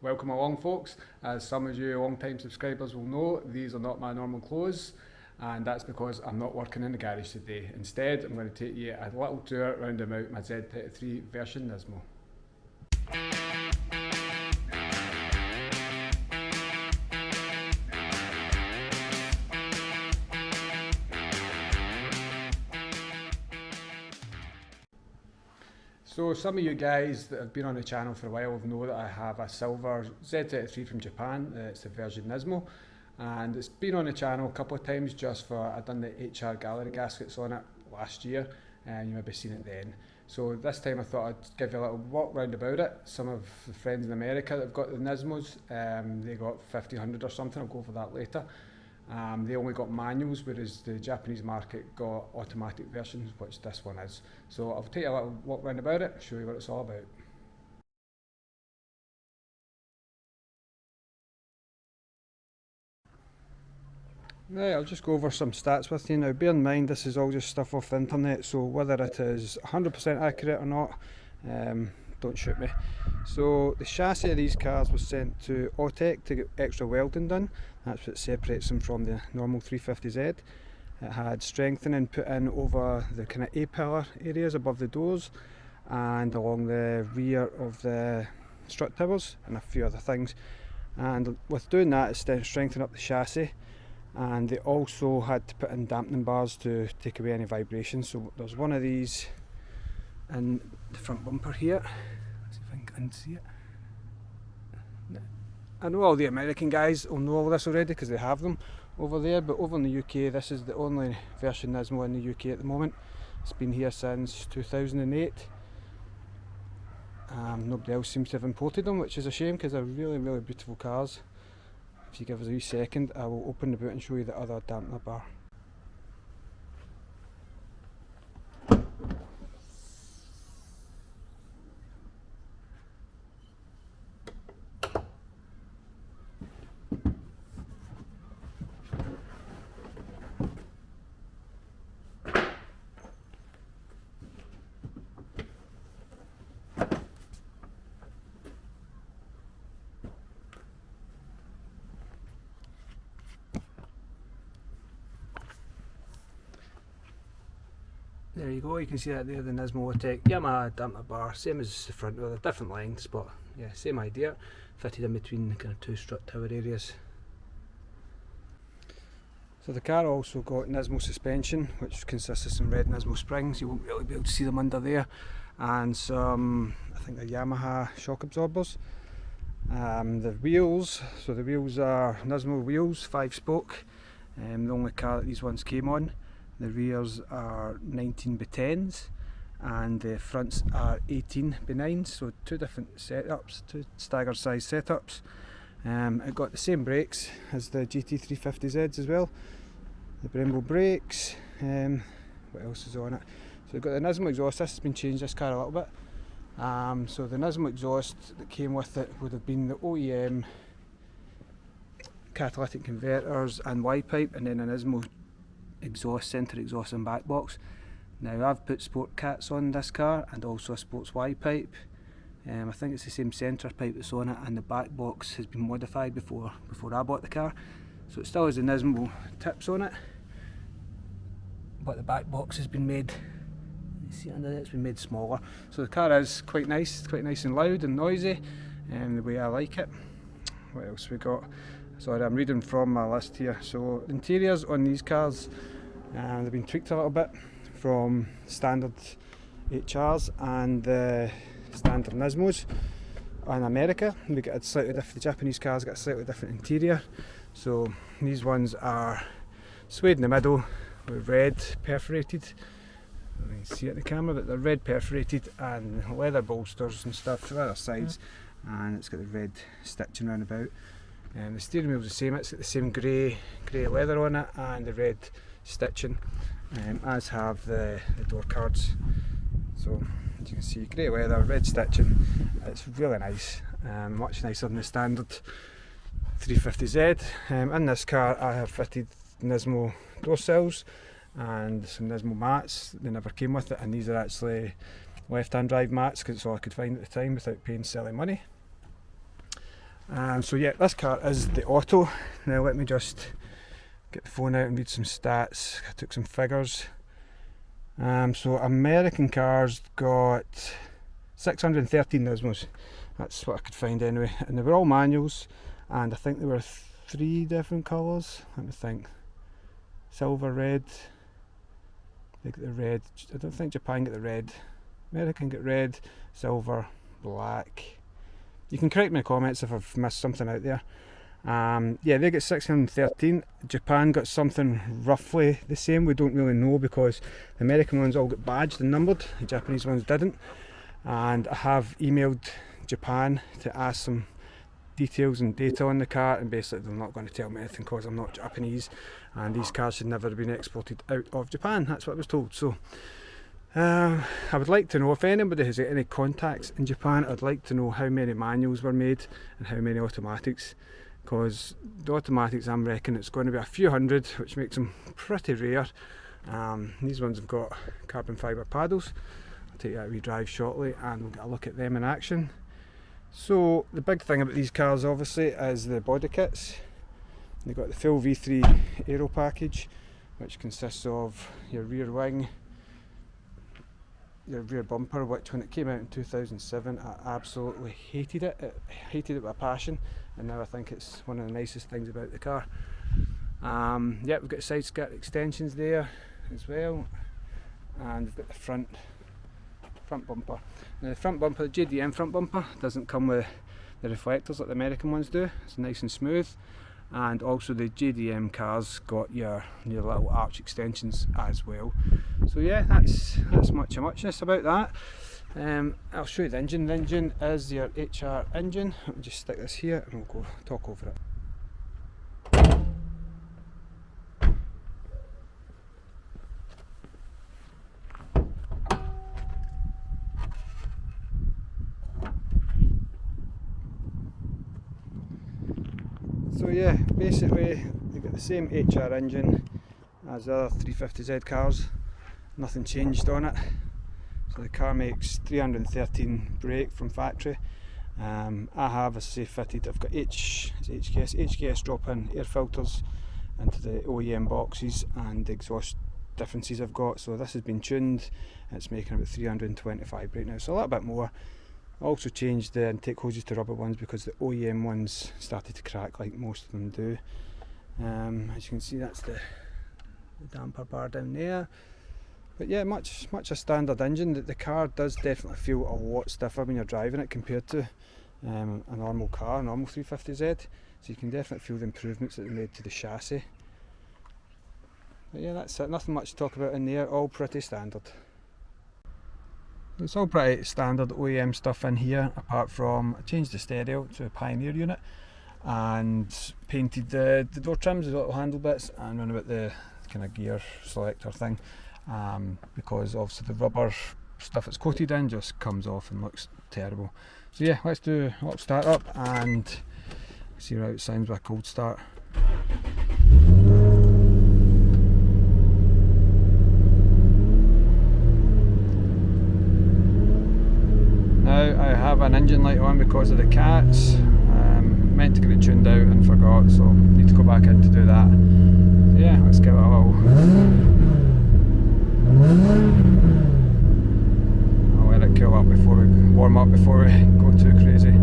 Welcome along folks. As some of you long time subscribers will know, these are not my normal clothes, and that's because I'm not working in the garage today. Instead, I'm going to take you a little tour round about my Z33 version Nismo. So some of you guys that have been on the channel for a while know that I have a silver Z33 from Japan. It's the version Nismo, and it's been on the channel a couple of times just for, I've done the HR gallery gaskets on it last year, and you may have seen it then. So this time I thought I'd give you a little walk round about it. Some of the friends in America that have got the Nismos, they got 1500 or something, I'll go for that later. They only got manuals, whereas the Japanese market got automatic versions, which this one is. So I'll take a little walk round about it, show you what it's all about. Right, I'll just go over some stats with you now. Bear in mind this is all just stuff off the internet, so whether it is 100% accurate or not, don't shoot me. So the chassis of these cars was sent to Autech to get extra welding done. That's what separates them from the normal 350Z. It had strengthening put in over the kind of A-pillar areas above the doors and along the rear of the strut towers and a few other things. And with doing that, it's strengthened up the chassis. And they also had to put in dampening bars to take away any vibration. So there's one of these in the front bumper here. Let's see if I can see it. I know all the American guys will know all this already because they have them over there, but over in the UK this is the only version Nismo in the UK at the moment. It's been here since 2008. Nobody else seems to have imported them, which is a shame because they're really beautiful cars. If you give us a wee second, I will open the boot and show you the other dampener bar. There you go, you can see that there, the Nismo Autech Yamaha dampener bar, same as the front wheel, different lengths, but yeah, same idea, fitted in between the kind of two strut tower areas. So the car also got Nismo suspension, which consists of some red Nismo springs. You won't really be able to see them under there, and some, I think they're Yamaha shock absorbers. The wheels, so the wheels are Nismo wheels, 5-spoke, the only car that these ones came on. The rears are 19x10s and the fronts are 18x9s, so two different setups, two staggered size setups. It got the same brakes as the GT350Zs as well, the Brembo brakes. What else is on it? So we've got the Nismo exhaust. This has been changed, this car, a little bit. So the Nismo exhaust that came with it would have been the OEM catalytic converters and Y-pipe, and then a Nismo exhaust, centre exhaust and back box. Now I've put sport cats on this car and also a sports Y pipe. I think it's the same centre pipe that's on it, and the back box has been modified before I bought the car. So it still has the Nismo tips on it, but the back box has been made, you see under there, it's been made smaller. So the car is quite nice and loud and noisy, the way I like it. What else we got? Sorry, I'm reading from my list here. So interiors on these cars, they've been tweaked a little bit from standard HRs and the standard Nismos. In America, we get a slightly different. The Japanese cars get a slightly different interior. So these ones are suede in the middle with red perforated. You can see it in the camera, but they're red perforated and leather bolsters and stuff, leather sides, and it's got the red stitching around about. The steering wheel's the same, it's got the same grey leather on it and the red stitching, as have the door cards. So as you can see, grey leather, red stitching, it's really nice, much nicer than the standard 350Z. In this car I have fitted Nismo door sills and some Nismo mats. They never came with it, and these are actually left hand drive mats because it's all I could find at the time without paying silly money. So yeah, this car is the Auto. Now let me just get the phone out and read some stats. I took some figures. So American cars got 613 Nismos. That's what I could find anyway, and they were all manuals, and I think there were 3 different colours. Let me think. Silver, red. They get the red. I don't think Japan get the red. American get red, silver, black. You can correct me in the comments if I've missed something out there. Yeah, they get 613. Japan got something roughly the same. We don't really know because the American ones all got badged and numbered. The Japanese ones didn't. And I have emailed Japan to ask some details and data on the car, and basically they're not going to tell me anything because I'm not Japanese, and these cars should never have been exported out of Japan. That's what I was told. So I would like to know if anybody has any contacts in Japan. I'd like to know how many manuals were made and how many automatics, because the automatics, I'm reckoning it's going to be a few hundred, which makes them pretty rare. These ones have got carbon fibre paddles. I'll take that wee drive shortly and we'll get a look at them in action. So the big thing about these cars obviously is the body kits. They've got the full V3 aero package, which consists of your rear wing, your rear bumper, which when it came out in 2007 I absolutely hated it. I hated it with a passion, and now I think it's one of the nicest things about the car. Yeah, we've got side skirt extensions there as well, and we've got the front bumper. Now the front bumper, the JDM front bumper, doesn't come with the reflectors like the American ones do. It's nice and smooth, and also the JDM cars got your little arch extensions as well. So yeah, that's much of muchness about that. I'll show you the engine. The engine is your HR engine. Let me just stick this here and we'll go talk over it. So yeah, basically they've got the same HR engine as the other 350Z cars, nothing changed on it. So the car makes 313 brake from factory. I have, as I say, fitted, I've got HKS drop-in air filters into the OEM boxes, and the exhaust differences I've got. So this has been tuned, and it's making about 325 brake now, so a little bit more. I also changed the intake hoses to rubber ones because the OEM ones started to crack like most of them do. As you can see, that's the damper bar down there. But yeah, much a standard engine. The car does definitely feel a lot stiffer when you're driving it compared to a normal car, a normal 350Z. So you can definitely feel the improvements that they made to the chassis. But yeah, that's it. Nothing much to talk about in there. All pretty standard. It's all pretty standard OEM stuff in here, apart from I changed the stereo to a Pioneer unit and painted the door trims, the little handle bits, and run about the kind of gear selector thing, because obviously the rubber stuff it's coated in just comes off and looks terrible. So yeah, let's do a little start up and see how it sounds with a cold start. Now I have an engine light on because of the cats. Meant to get it tuned out and forgot, so need to go back in to do that. So yeah, let's give it a little. I'll let it cool up before we warm up before we go too crazy.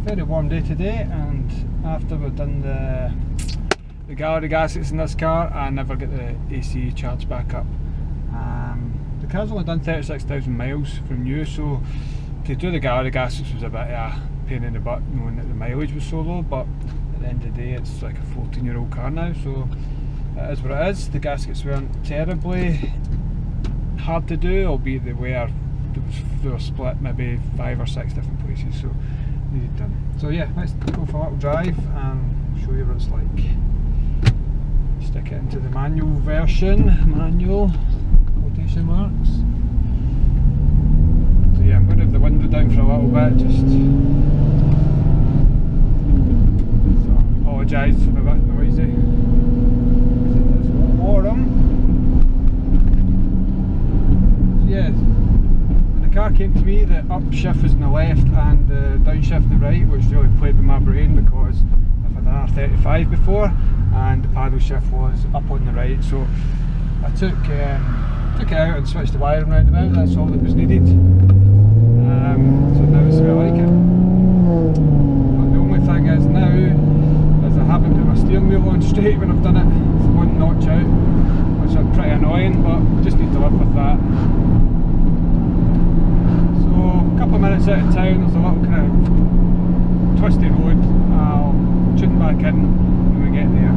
Very warm day today, and after we've done the gallery gaskets in this car, I never get the AC charged back up. The car's only done 36,000 miles from new, so to do the gallery gaskets was a bit of a pain in the butt knowing that the mileage was so low, but at the end of the day it's like a 14-year-old car now, so it is what it is. The gaskets weren't terribly hard to do, albeit they were split maybe 5 or 6 different places, so needed done. So So yeah, let's go for a little drive and show you what it's like. Stick it into the manual version, manual, quotation marks. So yeah, I'm going to have the window down for a little bit, just so apologise for the bit noisy. It's warm. So yeah, when the car came to me, the upshift was on the left and the downshift on the right, which really played with my brain because I've had an R35 before and the paddle shift was up on the right, so I took it out and switched the wiring round about. That's all that was needed. So now it's the way I like it. But the only thing is now is I haven't put my steering wheel on straight when I've done it. It's one notch out, which is pretty annoying, but just need to live with that. So a couple of minutes out of town, there's a little kind of twisty road. I'll tune back in when we get there.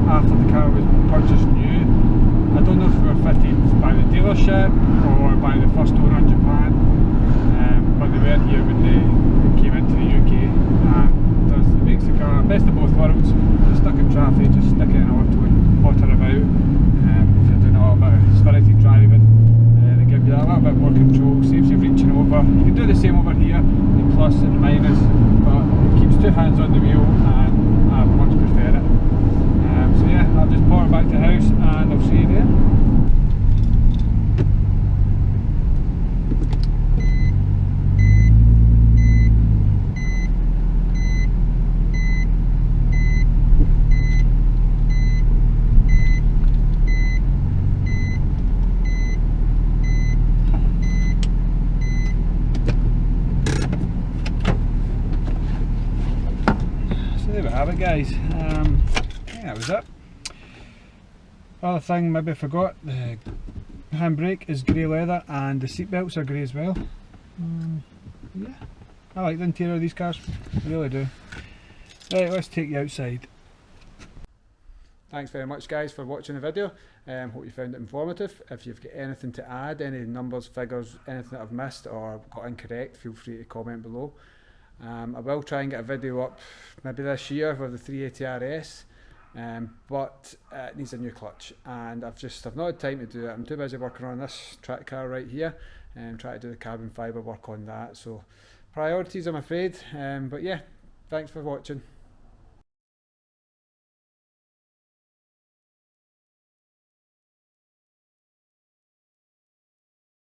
after the car was purchased new. I don't know if they were fitted by the dealership or by the first owner in Japan, but they were here when they came into the UK, and it makes the car best of both worlds. You're stuck in traffic, just stick it in auto and potter about. If you're doing a little bit of spirited driving, they give you a little bit more control, saves you reaching over. You can do the same over here, the plus and the minus, but it keeps two hands on the wheel, and I much prefer it. So yeah, I'll just power back to the house and I'll see you there. So there we have it, guys. Yeah, that was it. Other thing maybe I forgot, the handbrake is grey leather and the seat belts are grey as well. Yeah, I like the interior of these cars, I really do. Right, let's take you outside. Thanks very much guys for watching the video. Hope you found it informative. If you've got anything to add, any numbers, figures, anything that I've missed or got incorrect, feel free to comment below. I will try and get a video up maybe this year with the 380 RS. But it needs a new clutch, and I've not had time to do it. I'm too busy working on this track car right here and try to do the carbon fibre work on that, so priorities I'm afraid. But yeah, thanks for watching.